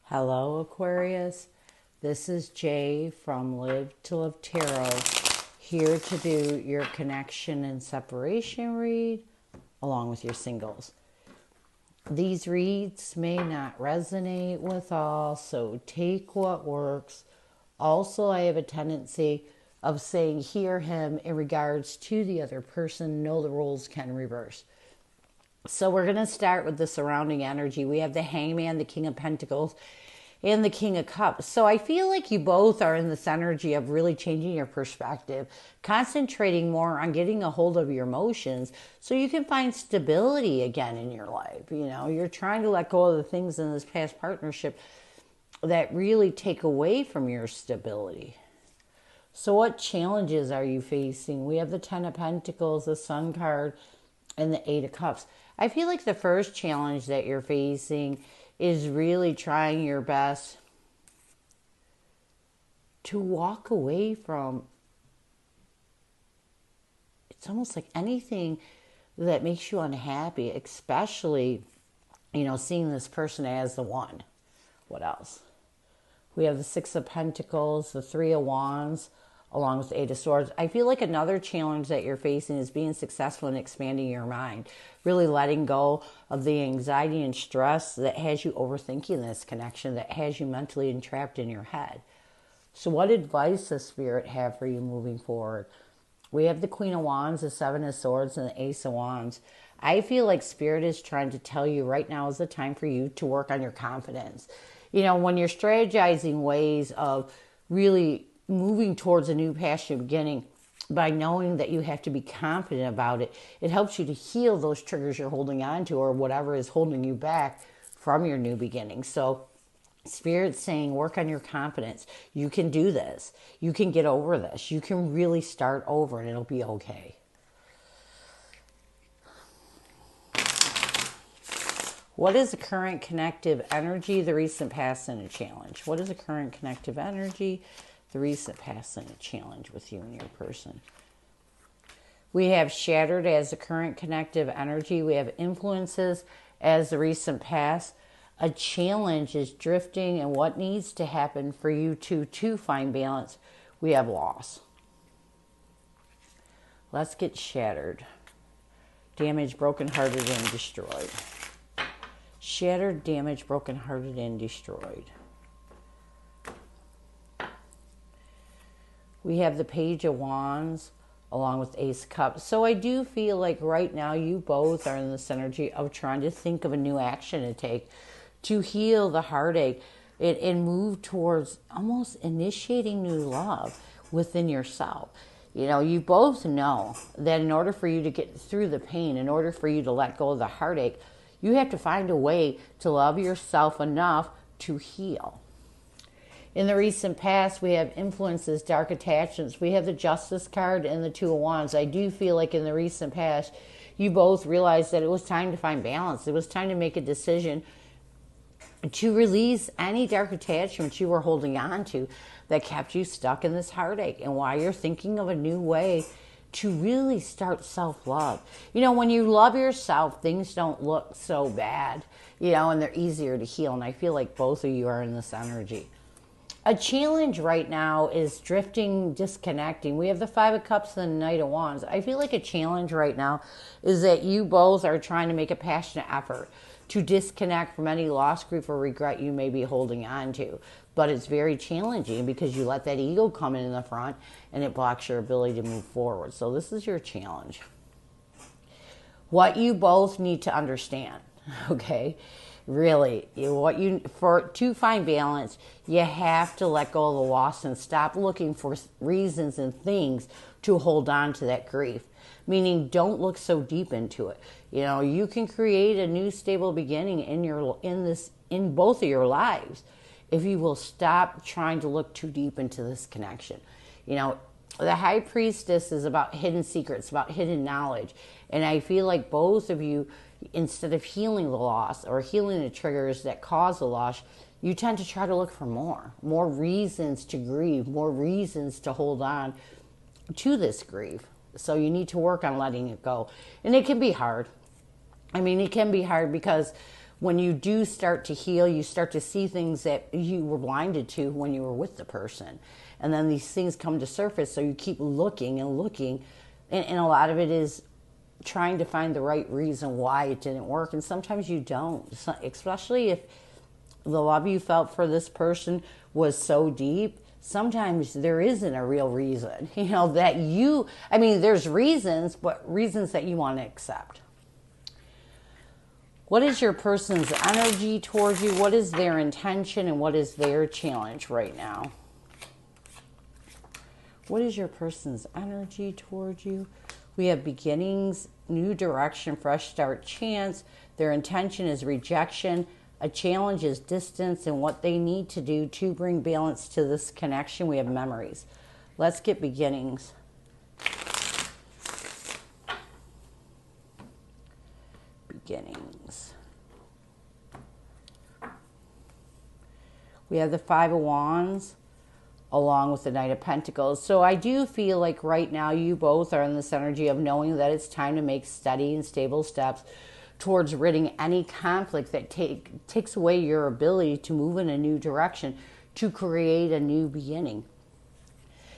Hello, Aquarius. This is Jay from Live to Live Tarot, here to do your connection and separation read along with your singles. These reads may not resonate with all, so take what works. Also, I have a tendency of saying hear him in regards to the other person. Know the roles can reverse. So we're going to start with the surrounding energy. We have the Hangman, the King of Pentacles, and the King of Cups. So I feel like you both are in this energy of really changing your perspective, concentrating more on getting a hold of your emotions so you can find stability again in your life. You know, you're trying to let go of the things in this past partnership that really take away from your stability. So what challenges are you facing? We have the Ten of Pentacles, the Sun card, and the Eight of Cups. I feel like the first challenge that you're facing is really trying your best to walk away from, it's almost like anything that makes you unhappy, especially, seeing this person as the one. What else? We have the Six of Pentacles, the Three of Wands, along with the Eight of Swords. I feel like another challenge that you're facing is being successful in expanding your mind, really letting go of the anxiety and stress that has you overthinking this connection, that has you mentally entrapped in your head. So what advice does Spirit have for you moving forward? We have the Queen of Wands, the Seven of Swords, and the Ace of Wands. I feel like Spirit is trying to tell you right now is the time for you to work on your confidence. When you're strategizing ways of really moving towards a new passion beginning by knowing that you have to be confident about it, it helps you to heal those triggers you're holding on to or whatever is holding you back from your new beginning. So Spirit's saying work on your confidence. You can do this. You can get over this. You can really start over and it'll be okay. What is the current connective energy, the recent past, and a challenge? What is the current connective energy, the recent past, and a challenge with you and your person? We have shattered as the current connective energy. We have influences as the recent past. A challenge is drifting and what needs to happen for you to find balance. We have loss. Let's get shattered. Damaged, brokenhearted, and destroyed. Shattered, damaged, brokenhearted, and destroyed. We have the Page of Wands along with Ace of Cups. So I do feel like right now you both are in this energy of trying to think of a new action to take to heal the heartache and move towards almost initiating new love within yourself. You both know that in order for you to get through the pain, in order for you to let go of the heartache, you have to find a way to love yourself enough to heal. In the recent past, we have influences, dark attachments. We have the Justice card and the Two of Wands. I do feel like in the recent past, you both realized that it was time to find balance. It was time to make a decision to release any dark attachments you were holding on to that kept you stuck in this heartache, and why you're thinking of a new way to really start self-love. When you love yourself, things don't look so bad, and they're easier to heal. And I feel like both of you are in this energy. A challenge right now is drifting, disconnecting. We have the Five of Cups and the Knight of Wands. I feel like a challenge right now is that you both are trying to make a passionate effort to disconnect from any loss, grief, or regret you may be holding on to. But it's very challenging because you let that ego come in the front and it blocks your ability to move forward. So this is your challenge. What you both need to understand, okay? Really, to find balance, you have to let go of the loss and stop looking for reasons and things to hold on to that grief. Meaning, don't look so deep into it. You can create a new stable beginning in both of your lives if you will stop trying to look too deep into this connection. The High Priestess is about hidden secrets, about hidden knowledge. And I feel like both of you, instead of healing the loss or healing the triggers that cause the loss, you tend to try to look for more reasons to grieve, more reasons to hold on to this grief. So you need to work on letting it go. And it can be hard. It can be hard because when you do start to heal, you start to see things that you were blinded to when you were with the person. And then these things come to surface, so you keep looking and looking. And a lot of it is trying to find the right reason why it didn't work. And sometimes you don't, especially if the love you felt for this person was so deep. Sometimes there isn't a real reason, that there's reasons, but reasons that you want to accept. What is your person's energy towards you? What is their intention and what is their challenge right now? What is your person's energy towards you? We have beginnings, new direction, fresh start, chance. Their intention is rejection. A challenge is distance and what they need to do to bring balance to this connection. We have memories. Let's get beginnings. Beginnings. We have the Five of Wands along with the Knight of Pentacles. So I do feel like right now you both are in this energy of knowing that it's time to make steady and stable steps towards ridding any conflict that takes away your ability to move in a new direction, to create a new beginning.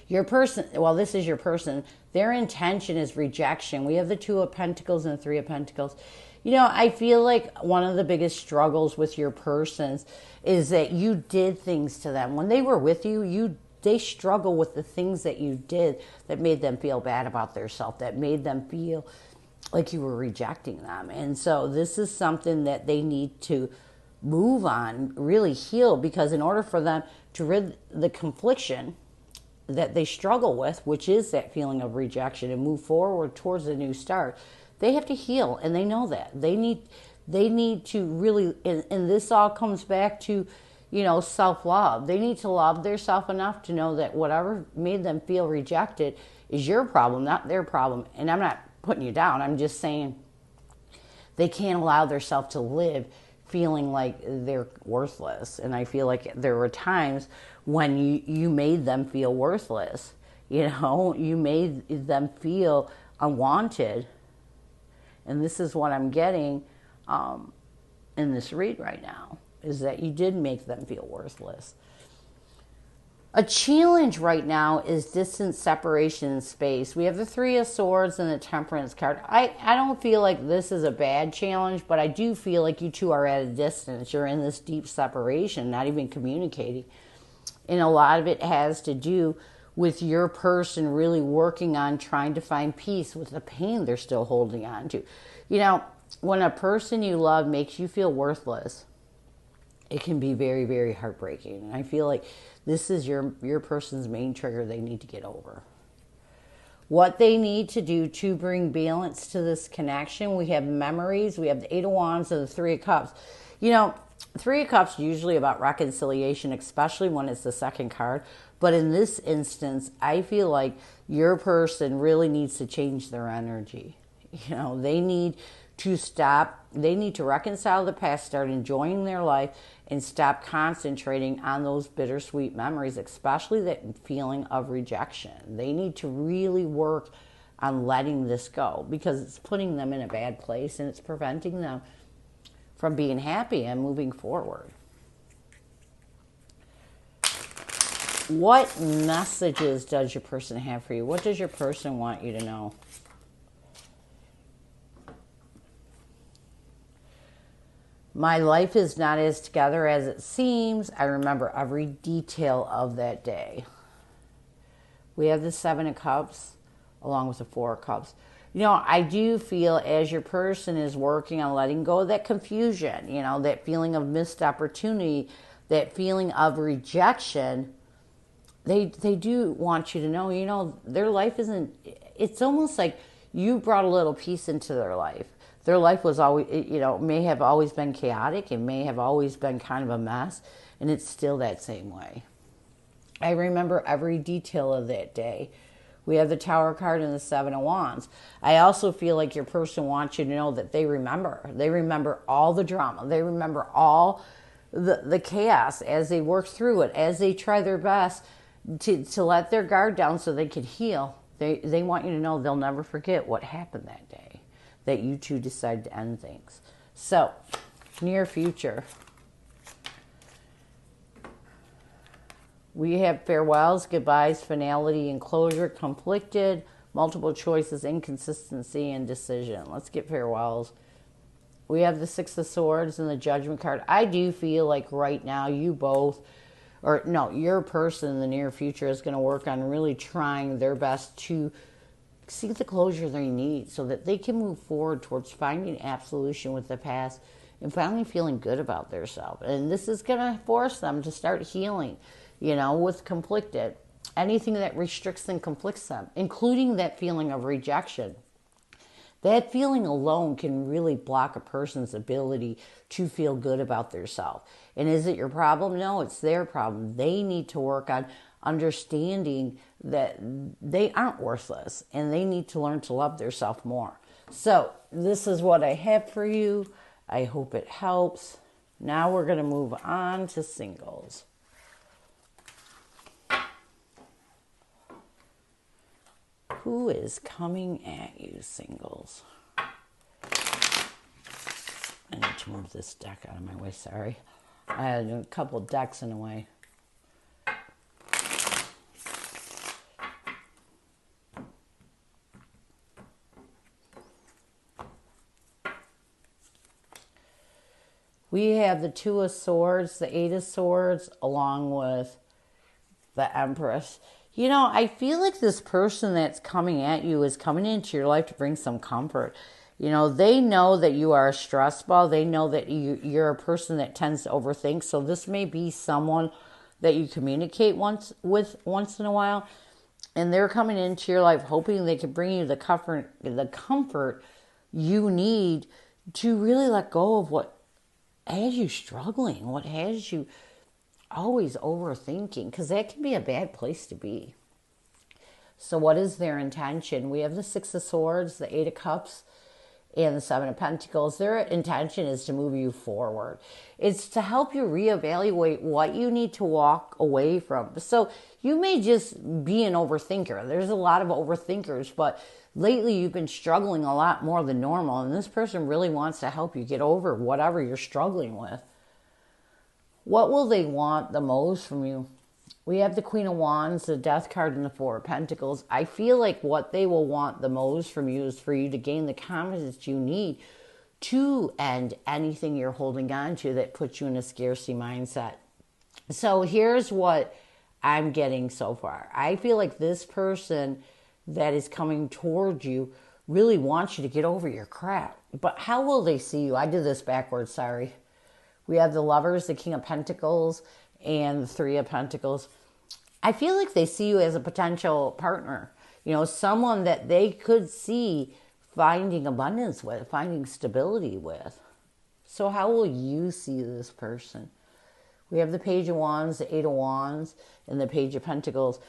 Your person, well, this is your person, their intention is rejection. We have the Two of Pentacles and the Three of Pentacles. I feel like one of the biggest struggles with your persons is that you did things to them. When they were with you, they struggle with the things that you did that made them feel bad about themselves, that made them feel like you were rejecting them. And so this is something that they need to move on, really heal, because in order for them to rid the confliction that they struggle with, which is that feeling of rejection, and move forward towards a new start, they have to heal, and they know that. They need to really, and this all comes back to, self-love. They need to love themselves enough to know that whatever made them feel rejected is your problem, not their problem. And I'm not putting you down. I'm just saying they can't allow themselves to live feeling like they're worthless. And I feel like there were times when you made them feel worthless. You made them feel unwanted. And this is what I'm getting in this read right now, is that you did make them feel worthless. A challenge right now is distance, separation, and space. We have the Three of Swords and the Temperance card. I don't feel like this is a bad challenge, but I do feel like you two are at a distance. You're in this deep separation, not even communicating. And a lot of it has to do with your person really working on trying to find peace with the pain they're still holding on to. When a person you love makes you feel worthless, it can be very, very heartbreaking. And I feel like this is your person's main trigger they need to get over. What they need to do to bring balance to this connection, we have memories, we have the Eight of Wands and the Three of Cups. Three of Cups usually about reconciliation, especially when it's the second card. But in this instance, I feel like your person really needs to change their energy. They need to reconcile the past, start enjoying their life, and stop concentrating on those bittersweet memories, especially that feeling of rejection. They need to really work on letting this go, because it's putting them in a bad place and it's preventing them from being happy and moving forward. What messages does your person have for you? What does your person want you to know? My life is not as together as it seems. I remember every detail of that day. We have the Seven of Cups along with the Four of Cups. I do feel as your person is working on letting go of that confusion, that feeling of missed opportunity, that feeling of rejection, they do want you to know, their life isn't, it's almost like you brought a little piece into their life. Their life was always, may have always been chaotic. It may have always been kind of a mess, and it's still that same way. I remember every detail of that day. We have the Tower card and the Seven of Wands. I also feel like your person wants you to know that they remember. They remember all the drama. They remember all the chaos as they work through it, as they try their best to let their guard down so they can heal. They want you to know they'll never forget what happened that day, that you two decided to end things. So near future. We have farewells, goodbyes, finality, and closure, conflicted, multiple choices, inconsistency, and decision. Let's get farewells. We have the Six of Swords and the Judgment card. I do feel like right now you both, or no, your person in the near future is going to work on really trying their best to seek the closure they need so that they can move forward towards finding absolution with the past and finally feeling good about themselves. And this is going to force them to start healing, with conflicted. Anything that restricts and conflicts them, including that feeling of rejection. That feeling alone can really block a person's ability to feel good about themselves. And is it your problem? No, it's their problem. They need to work on understanding that they aren't worthless and they need to learn to love themselves more. So this is what I have for you. I hope it helps. Now we're going to move on to singles. Who is coming at you, singles? I need to move this deck out of my way, sorry. I had a couple decks in the way. We have the Two of Swords, the Eight of Swords, along with the Empress. I feel like this person that's coming at you is coming into your life to bring some comfort. They know that you are a stress ball. They know that you're a person that tends to overthink. So this may be someone that you communicate once in a while. And they're coming into your life hoping they can bring you the comfort you need to really let go of what has you struggling, what has you always overthinking, because that can be a bad place to be. So what is their intention? We have the Six of Swords, the Eight of Cups, and the Seven of Pentacles. Their intention is to move you forward. It's to help you reevaluate what you need to walk away from. So you may just be an overthinker. There's a lot of overthinkers, but lately you've been struggling a lot more than normal, and this person really wants to help you get over whatever you're struggling with. What will they want the most from you? We have the Queen of Wands, the Death card, and the Four of Pentacles. I feel like what they will want the most from you is for you to gain the confidence you need to end anything you're holding on to that puts you in a scarcity mindset. So here's what I'm getting so far. I feel like this person that is coming towards you really wants you to get over your crap. But how will they see you? I did this backwards, sorry. We have the Lovers, the King of Pentacles, and the Three of Pentacles. I feel like they see you as a potential partner. Someone that they could see finding abundance with, finding stability with. So how will you see this person? We have the Page of Wands, the Eight of Wands, and the Page of Pentacles.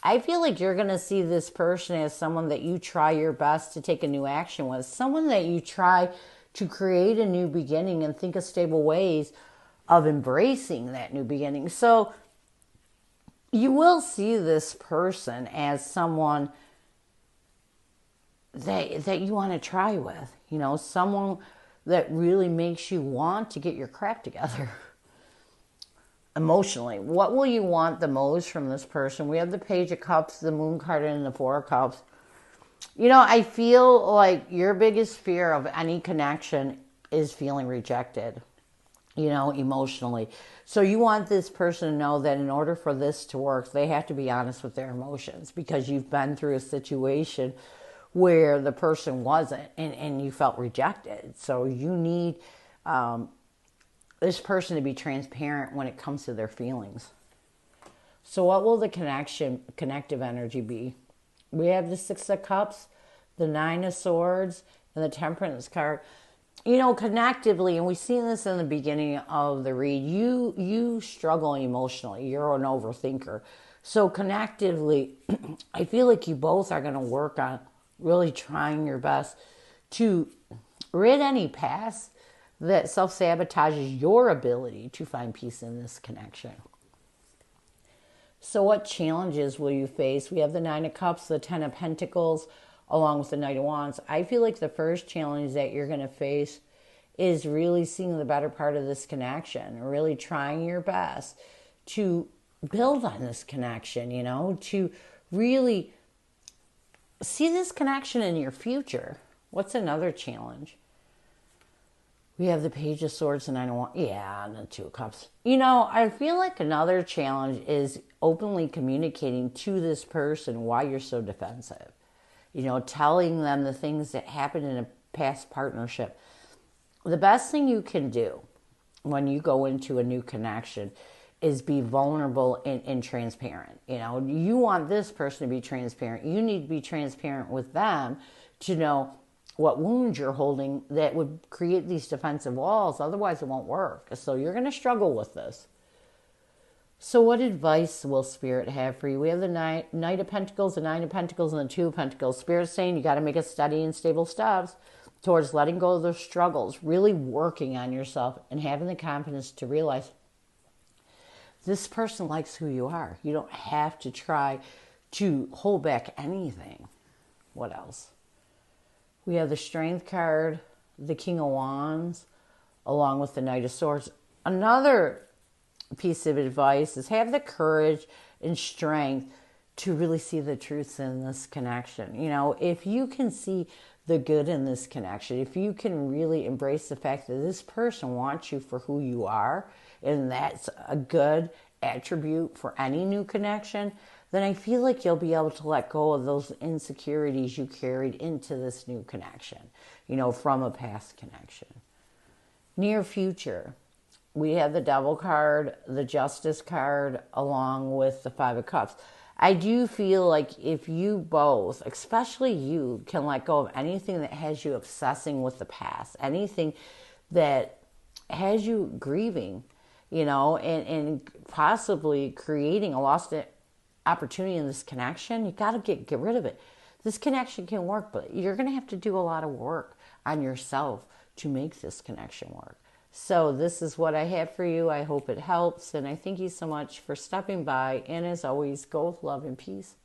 I feel like you're going to see this person as someone that you try your best to take a new action with. Someone that you try to create a new beginning and think of stable ways of embracing that new beginning. So you will see this person as someone that you want to try with. Someone that really makes you want to get your crap together. Emotionally, what will you want the most from this person? We have the Page of Cups, the Moon card, and the Four of Cups. I feel like your biggest fear of any connection is feeling rejected, emotionally. So you want this person to know that in order for this to work, they have to be honest with their emotions, because you've been through a situation where the person wasn't and you felt rejected. So you need this person to be transparent when it comes to their feelings. So what will the connective energy be? We have the Six of Cups, the Nine of Swords, and the Temperance card. Connectively, and we've seen this in the beginning of the read, you struggle emotionally. You're an overthinker. So connectively, I feel like you both are going to work on really trying your best to rid any past that self-sabotages your ability to find peace in this connection. So what challenges will you face? We have the Nine of Cups, the Ten of Pentacles, along with the Knight of Wands. I feel like the first challenge that you're going to face is really seeing the better part of this connection, really trying your best to build on this connection, to really see this connection in your future. What's another challenge? We have the Page of Swords and and the Two of Cups. I feel like another challenge is openly communicating to this person why you're so defensive. Telling them the things that happened in a past partnership. The best thing you can do when you go into a new connection is be vulnerable and transparent. You want this person to be transparent. You need to be transparent with them to know what wounds you're holding that would create these defensive walls. Otherwise, it won't work. So you're going to struggle with this. So what advice will Spirit have for you? We have the Knight of Pentacles, the Nine of Pentacles, and the Two of Pentacles. Spirit's saying you got to make a steady and stable steps towards letting go of those struggles, really working on yourself and having the confidence to realize this person likes who you are. You don't have to try to hold back anything. What else? We have the Strength card, the King of Wands, along with the Knight of Swords. Another piece of advice is have the courage and strength to really see the truths in this connection. If you can see the good in this connection, if you can really embrace the fact that this person wants you for who you are, and that's a good attribute for any new connection, then I feel like you'll be able to let go of those insecurities you carried into this new connection, from a past connection. Near future, we have the Devil card, the Justice card, along with the Five of Cups. I do feel like if you both, especially you, can let go of anything that has you obsessing with the past, anything that has you grieving, and possibly creating a lost opportunity in this connection, you got to get rid of it. This connection can work, but you're going to have to do a lot of work on yourself to make this connection work. So this is what I have for you. I hope it helps, and I thank you so much for stopping by, and as always, go with love and peace.